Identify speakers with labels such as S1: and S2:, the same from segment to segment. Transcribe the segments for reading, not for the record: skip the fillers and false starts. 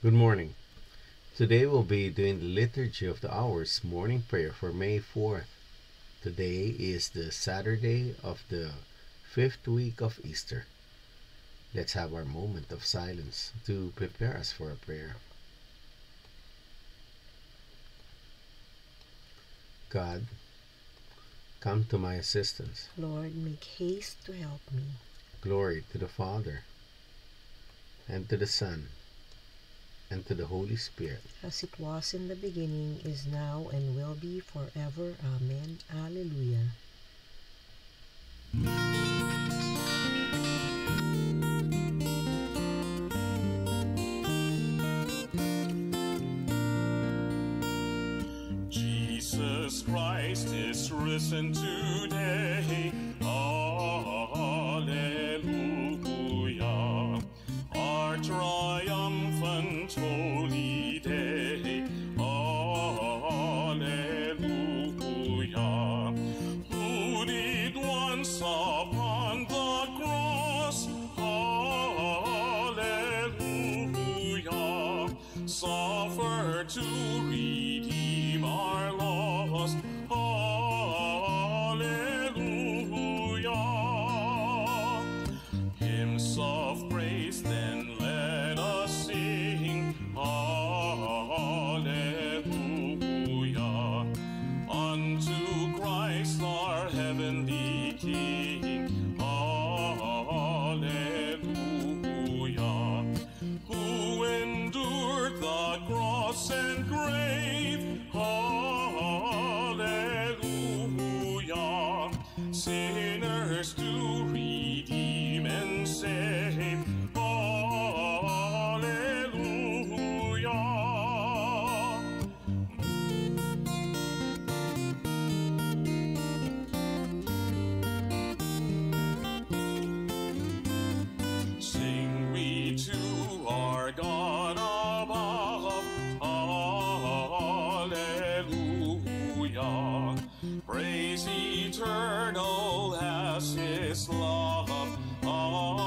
S1: Good morning. Today we'll be doing the Liturgy of the Hours morning prayer for May 4th. Today is the Saturday of the fifth week of Easter. Let's have our moment of silence to prepare us for a prayer. God, come to my assistance.
S2: Lord, make haste to help me.
S1: Glory to the Father, and to the Son, and to the Holy Spirit.
S2: As it was in the beginning, is now, and will be forever. Amen. Alleluia.
S3: Jesus Christ is risen today. Alleluia. Our triumphant holy day. Alleluia. Who did once upon the cross, hallelujah, suffer to redeem our loss, hallelujah. Hymns of praise then let us sing, hallelujah, unto Christ our heavenly King, hallelujah, who endured the cross and grave, hallelujah, sinners to redeem and save, hallelujah. Sing we to our God above, hallelujah. Praise eternal as His love, hallelujah.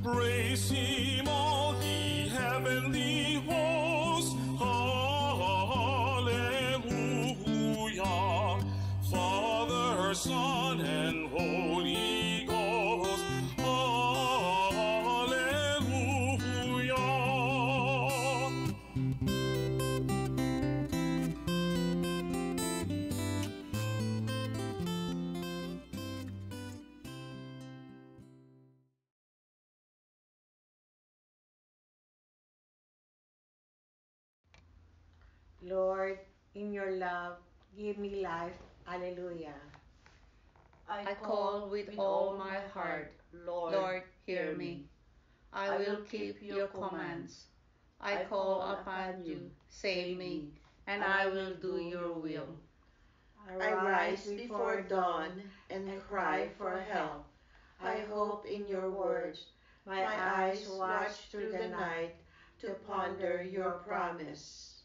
S3: Praise Him all ye heavenly hosts, hallelujah. Father, Son, and Holy Ghost, hallelujah.
S4: Lord, in your love, give me life. Alleluia.
S5: I call with all my heart, Lord, hear me. I will keep your commands. I call upon you, save me, and I will do your will.
S6: I rise before dawn and cry for help. I hope in your words. My eyes watch through the night to ponder your promise.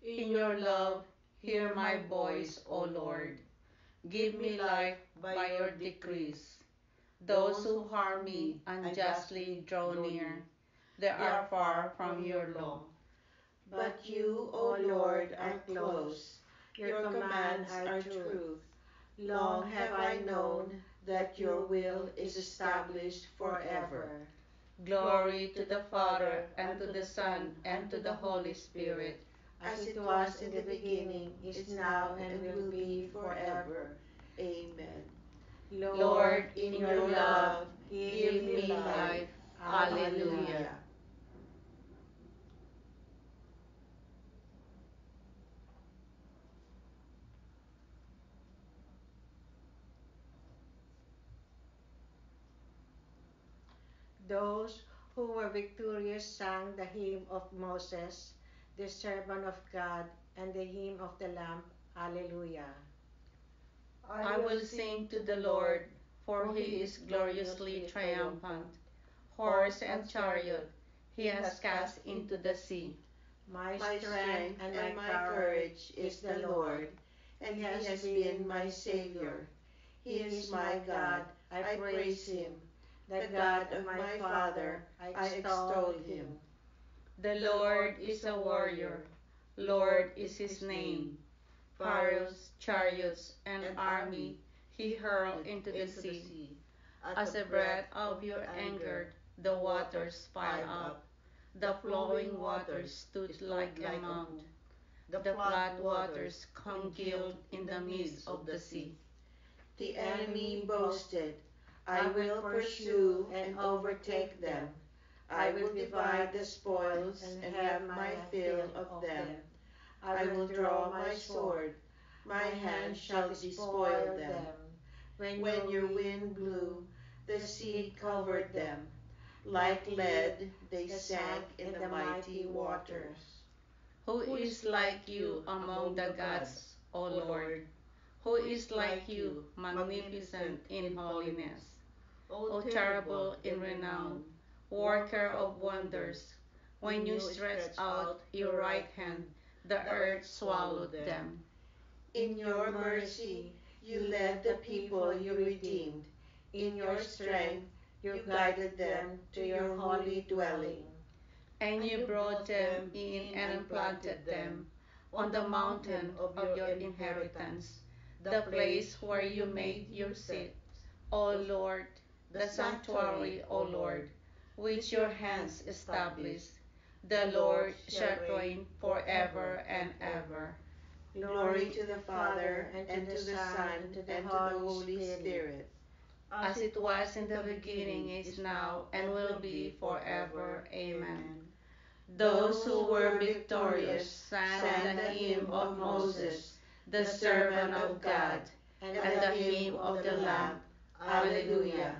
S5: In your love, hear my voice, O Lord. Give me life by your decrees. Those who harm me unjustly draw near. They are far from your law.
S6: But you, O Lord, are close. Your commands are truth. Long have I known that your will is established forever.
S5: Glory to the Father, and to the Son, and to the Holy Spirit.
S6: As it was in the beginning, is now, and will be forever. Amen.
S5: Lord, in your love, give me life. Alleluia.
S4: Those who were victorious sang the hymn of Moses, the servant of God, and the hymn of the Lamb. Alleluia.
S5: I will sing to the Lord, for he is gloriously triumphant. Horse and chariot he has cast into the sea.
S4: My
S6: My
S4: strength and my courage is the Lord,
S6: and He has been my Savior. He is my God, I praise Him. the God of my father, I extol him.
S5: The Lord is a warrior, Lord is his name. Pharaoh's chariots and army he hurled into the sea. As the breath of your anger, the waters piled up. The flowing waters stood like a mound. The flood waters congealed in the midst of the sea.
S6: The enemy boasted, I will pursue and overtake them. I will divide the spoils and have my fill of them. I will draw my sword, my hand shall despoil them. When your wind blew, the sea covered them. Like lead, they sank in the mighty waters.
S5: Who is like you among the gods, O Lord? Who is like you, magnificent in holiness? O terrible in renown, worker of wonders, when you stretched out your right hand, the earth swallowed them.
S6: In your mercy, you led the people you redeemed. In your strength, you guided them to your holy dwelling.
S5: And you brought them in and planted them on the mountain of your inheritance, the place where you made your seat, O Lord, the sanctuary, O Lord, which your hands established. The Lord shall reign forever and ever.
S6: Glory to the Father, and to the Son, and to the Holy Spirit.
S5: As it was in the beginning, is now, and will be forever. Amen. Those who were victorious sang the hymn of Moses, the servant of God, and the hymn of the Lamb. Alleluia.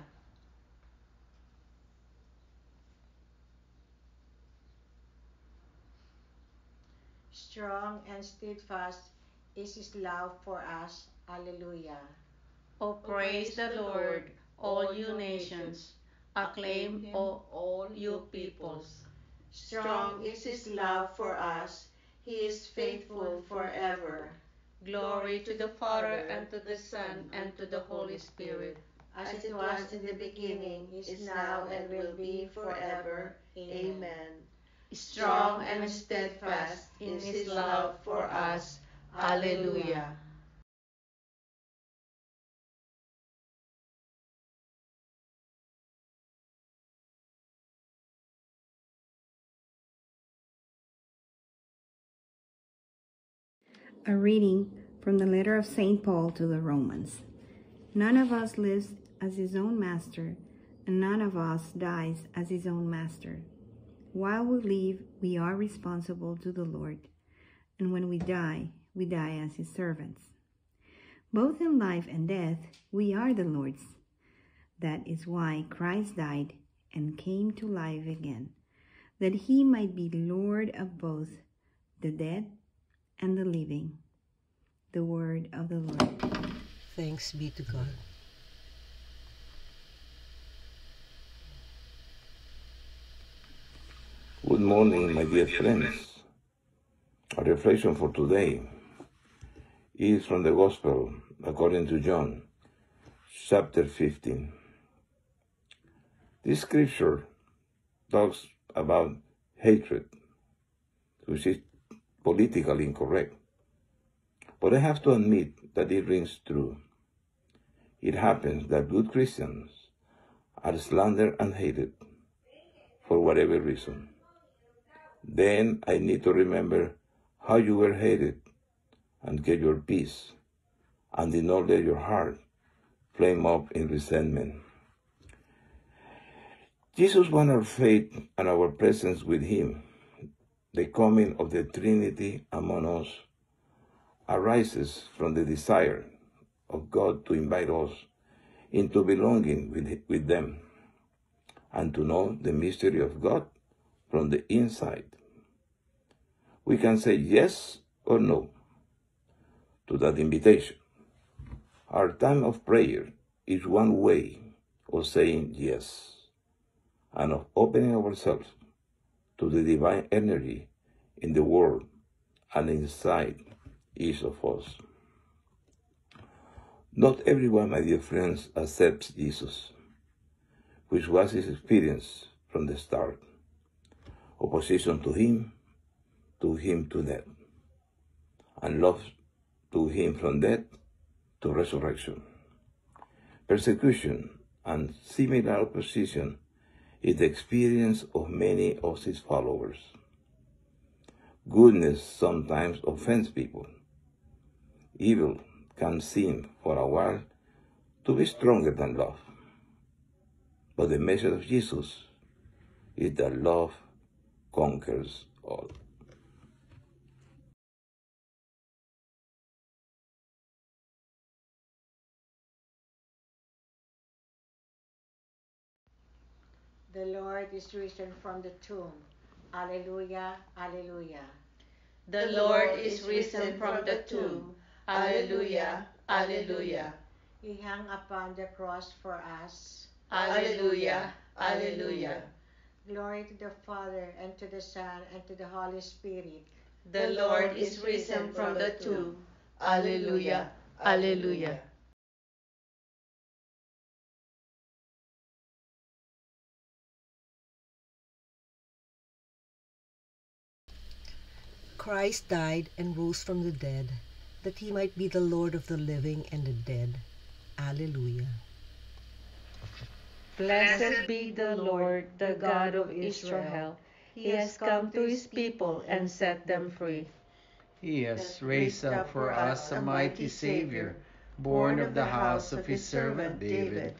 S4: Strong and steadfast is his love for us. Alleluia.
S5: O praise the Lord, all you nations. Acclaim, O all you peoples.
S6: Strong is his love for us. He is faithful forever.
S5: Glory to the Father, and to the Son, and to the Holy Spirit.
S6: As it was in the beginning, is now, and will be forever. Amen.
S5: Strong and steadfast in his love for us. Alleluia.
S7: A reading from the letter of St. Paul to the Romans. None of us lives as his own master, and none of us dies as his own master. While we live, we are responsible to the Lord, and when we die as his servants. Both in life and death, we are the Lord's. That is why Christ died and came to life again, that he might be Lord of both the dead and the living. The word of the Lord.
S2: Thanks be to God.
S8: Good morning, my dear friends. Our reflection for today is from the Gospel according to John, chapter 15. This scripture talks about hatred, which is politically incorrect. But I have to admit that it rings true. It happens that good Christians are slandered and hated for whatever reason. Then I need to remember how you were hated and get your peace, and did not let your heart flame up in resentment. Jesus wants our faith and our presence with him. The coming of the Trinity among us arises from the desire of God to invite us into belonging with them and to know the mystery of God from the inside. We can say yes or no to that invitation. Our time of prayer is one way of saying yes and of opening ourselves to the divine energy in the world and inside each of us. Not everyone, my dear friends, accepts Jesus. which was his experience from the start. Opposition to him to death, and love to him from death to resurrection. Persecution and similar opposition is the experience of many of his followers. Goodness sometimes offends people. Evil can seem for a while to be stronger than love. But the message of Jesus is that love conquers all.
S4: The Lord is risen from the tomb. Alleluia, alleluia.
S5: The Lord is risen from the tomb. Alleluia, alleluia.
S4: He hung upon the cross for us.
S5: Alleluia, alleluia.
S4: Glory to the Father, and to the Son, and to the Holy Spirit.
S5: The Lord is risen from the tomb. Alleluia, alleluia.
S2: Christ died and rose from the dead, that he might be the Lord of the living and the dead. Alleluia.
S5: Blessed be the Lord, the God of Israel. He has come to his people and set them free.
S1: He has raised up for us a mighty Savior, born of the house of his servant David.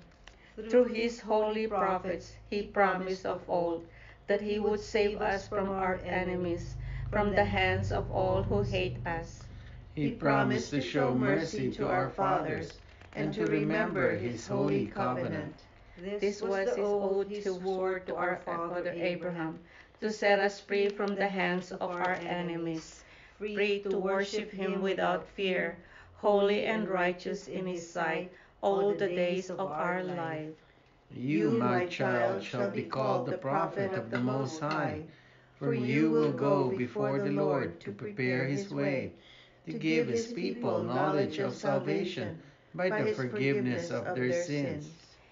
S5: Through his holy prophets, he promised of old that he would save us from our enemies, from the hands of all who hate us.
S1: He promised to show mercy to our fathers and to remember his holy covenant.
S5: This was his oath he swore to our father Abraham, to set us free from the hands of our enemies, free to worship him without fear, holy and righteous in his sight all the days of our life.
S1: You, my child, shall be called the prophet of the Most High, for you will go before the Lord to prepare his way, to give his people knowledge of salvation by the forgiveness of their sins.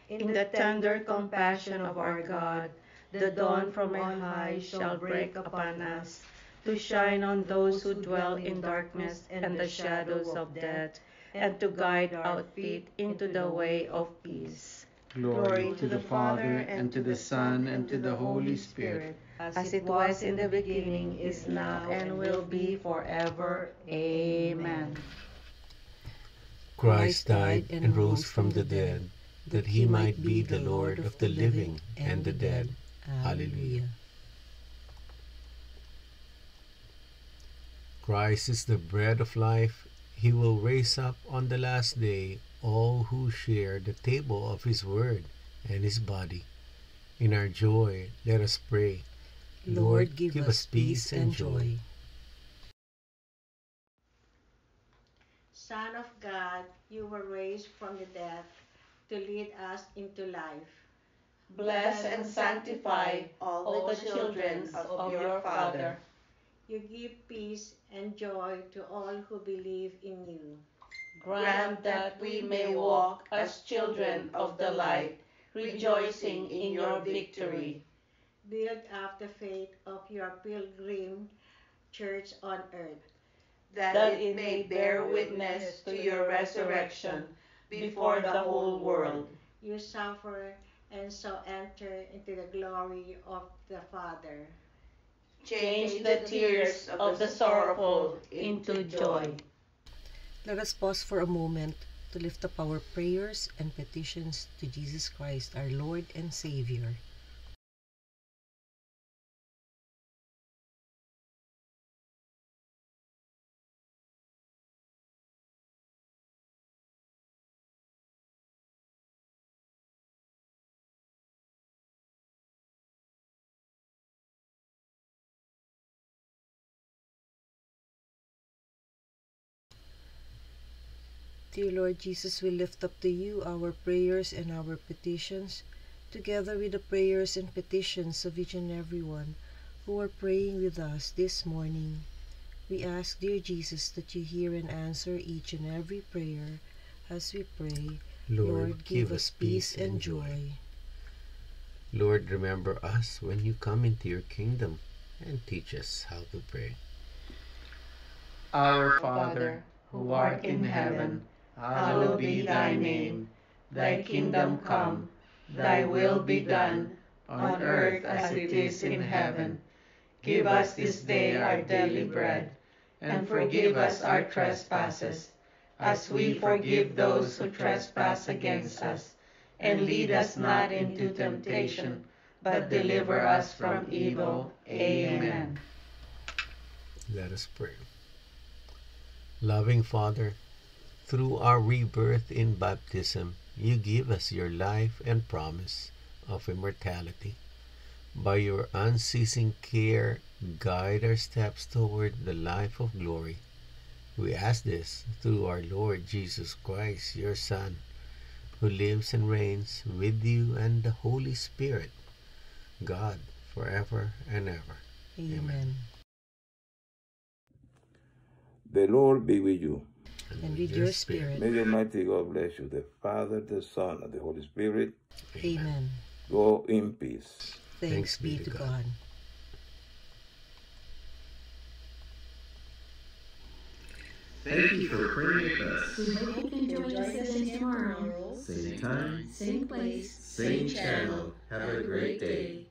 S5: In the tender compassion of our God, the dawn from on high shall break upon us, to shine on those who dwell in darkness and the shadows of death, and to guide our feet into the way of peace.
S1: Glory to the Father, and to the Son, and to the Holy Spirit,
S5: as it was in the beginning, is now, and will be forever. Amen.
S1: Christ died and rose from the dead, that he might be the Lord of the living and the dead. Alleluia. Christ is the bread of life. He will raise up on the last day all who share the table of his word and his body. In our joy, let us pray.
S2: Lord, give us peace and joy.
S4: Son of God, you were raised from the dead to lead us into life.
S5: Bless and sanctify all the children of your Father.
S4: You give peace and joy to all who believe in you.
S5: Grant that we may walk as children of the light, rejoicing in your victory.
S4: Build up the faith of your pilgrim church on earth,
S5: that it may bear witness to your resurrection before the whole world.
S4: You suffer and so enter into the glory of the Father.
S5: Change the tears of the sorrowful into joy.
S2: Let us pause for a moment to lift up our prayers and petitions to Jesus Christ, our Lord and Savior. Dear Lord Jesus, we lift up to you our prayers and our petitions, together with the prayers and petitions of each and every one who are praying with us this morning. We ask, dear Jesus, that you hear and answer each and every prayer as we pray.
S1: Lord, give us peace and joy. Lord, remember us when you come into your kingdom and teach us how to pray.
S5: Our Father, who art in heaven, hallowed be thy name. Thy kingdom come, thy will be done, on earth as it is in heaven. Give us this day our daily bread, and forgive us our trespasses, as we forgive those who trespass against us. And lead us not into temptation, but deliver us from evil. Amen.
S1: Let us pray. Loving Father, through our rebirth in baptism, you give us your life and promise of immortality. By your unceasing care, guide our steps toward the life of glory. We ask this through our Lord Jesus Christ, your Son, who lives and reigns with you and the Holy Spirit, God, forever and ever.
S2: Amen.
S8: The Lord be with you.
S2: And with your spirit.
S8: May the Almighty God bless you, the Father, the Son, and the Holy Spirit.
S2: Amen.
S8: Go in peace.
S2: Thanks be to God.
S9: Thank you for praying with us.
S10: We hope you can join us again tomorrow.
S9: Same time,
S10: Same place.
S9: same channel. Have a great day.